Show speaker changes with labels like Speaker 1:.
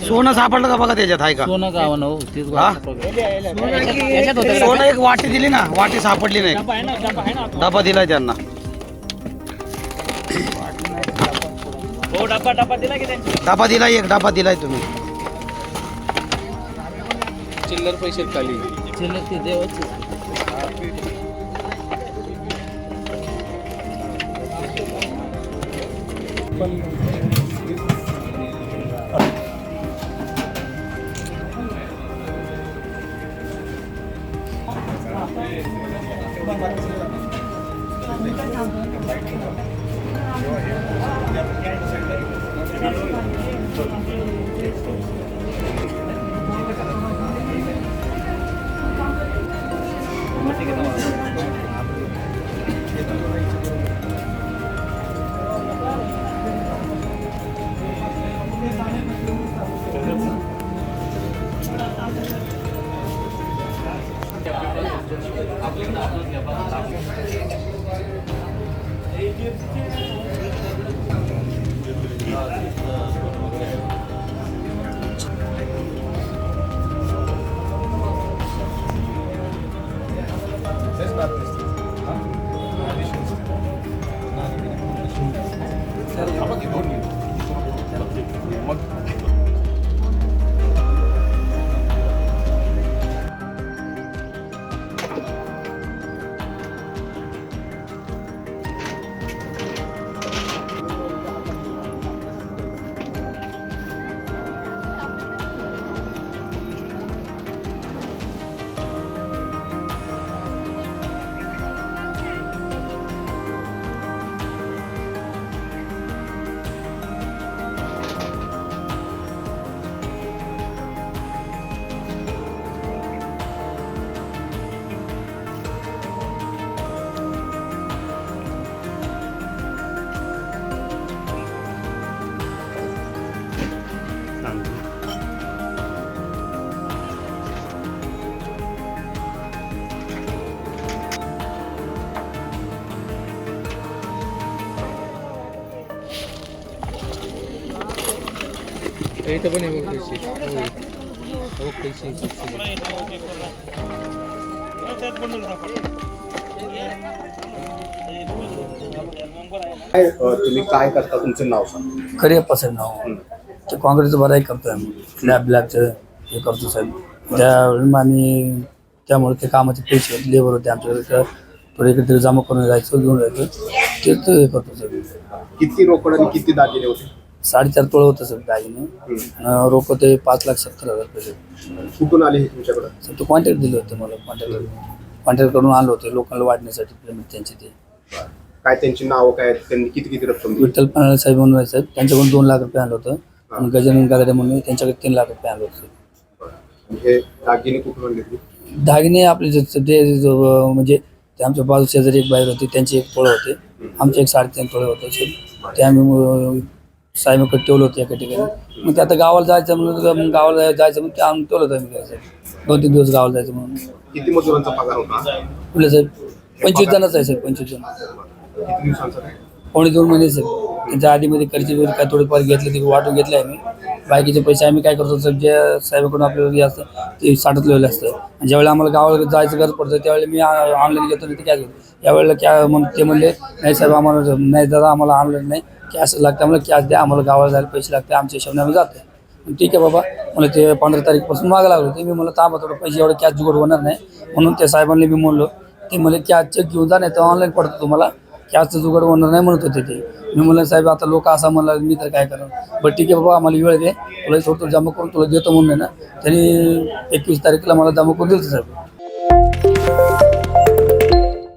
Speaker 1: सोनं सापडलं का बघा त्याच्यात आहे का?
Speaker 2: सोनं गाव ना तीच
Speaker 1: हा?
Speaker 2: त्याच्यात होतं
Speaker 1: सोनं एक वाटी दिली ना, वाटी सापडली नाही. डबा दिलाय त्यांना.
Speaker 2: हो डब्बा दिला की त्यांची
Speaker 1: डबा दिलाय, एक डबा दिलाय तुम्ही.
Speaker 3: चिल्लर पैसे खाली
Speaker 2: चिल्लर ते देवाचे
Speaker 3: इथं पण आहे पैसे
Speaker 4: तुम्ही काय करता, तुमचं नाव सांगा.
Speaker 5: करिअप्पा साहेब नाव. ते काँग्रेसचं बरं करतोय आम्ही. ब्लॅकचं हे करतो साहेब. त्यावेळी आम्ही त्यामुळे ते कामाचे पैसे लेबर होते आमच्याकडे, थोडे इकडे जमा करून जायचं, घेऊन जायचं, तेच हे करतो साहेब.
Speaker 4: किती रोकड आणि किती दागिने होते?
Speaker 5: 4.5 तोळे होतं साहेब दागिने. रोख ते 5,70,000 पैसे.
Speaker 4: कुठून आले हे तुमच्याकडे?
Speaker 5: सर तो कॉन्टॅक्ट दिले होते मला. कॉन्टॅक्ट करून आणलं होते लोकांना वाढण्यासाठी पेमेंट त्यांचे. ते
Speaker 4: काय त्यांची नावं काय, त्यांनी किती किती रक्कम दिली?
Speaker 5: विठ्ठल पानाळे साहेब म्हणून आहे साहेब, त्यांच्याकडून 2 लाख रुपये आणलं होतं. आणि गजानन गागडे म्हणून त्यांच्याकडे 3 लाख रुपये आणलं होतं.
Speaker 4: हे दागिने कुठून आणले?
Speaker 5: दागिने आपले म्हणजे ते आमच्या बाजू शेजारी एक बाहेर होते, त्यांचे 1 तोळे होते, आमचे 3.5 तोळे होते. ते आम्ही साहेबांकडे ठेवलं होतं एका ठिकाणी. मग ते आता गावाला जायचं म्हणून, मग गावाला जायचं म्हणून ते आम्ही ठेवलं होतं आम्ही साहेब. 2-3 दिवस गावाला जायचं म्हणून.
Speaker 4: किती मजुरांचा पगार होता?
Speaker 5: कुठले साहेब? 25 जणांचा आहे साहेब. 25 जण.
Speaker 4: किती दिवसांचा काय?
Speaker 5: 2.5 महिने साहेब. त्यांच्या आधीमध्ये कर्ज वगैरे काय थोडेफार घेतले, ते वाटून घेतले आम्ही. बाकीचे पैसे आम्ही काय करतो साहेब, जे साहेबांकडून आपल्याला जे असतं ते साठवलेलं असतं. आणि ज्यावेळेला आम्हाला गावाला जायचं गरज पडतं त्यावेळेला मी ऑनलाईन घेतो, नाही ते काय घेतो. यावेळेला क्या ते म्हणले नाही साहेब आम्हाला नाही, दादा आम्हाला ऑनलाईन नाही, कॅश लागते, आम्हाला कॅश द्या, आम्हाला गावाला जायला पैसे लागते, आमच्या हिशोबाने आम्ही जातो. ठीक आहे बाबा, मला ते 15 तारीखपासून मागं लागलो ते. मी मला थांबा थोडं, पैसे एवढे कॅश जुगाड होणार नाही म्हणून त्या साहेबांनी मी म्हणलो. ते मला कॅश चेक घेऊन जा, नाही तर ऑनलाईन पडतो तुम्हाला, कॅशचं जुगाड होणार नाही म्हणत होते ते. मी म्हणलं साहेब आता लोक असा म्हणला, मी तर काय करा. बरं ठीक आहे बाबा, आम्हाला वेळ दे, तुला थोडं जमा करून तुला देतो म्हणून ना. त्यांनी 21 तारखेला मला जमा करून दिलं साहेब.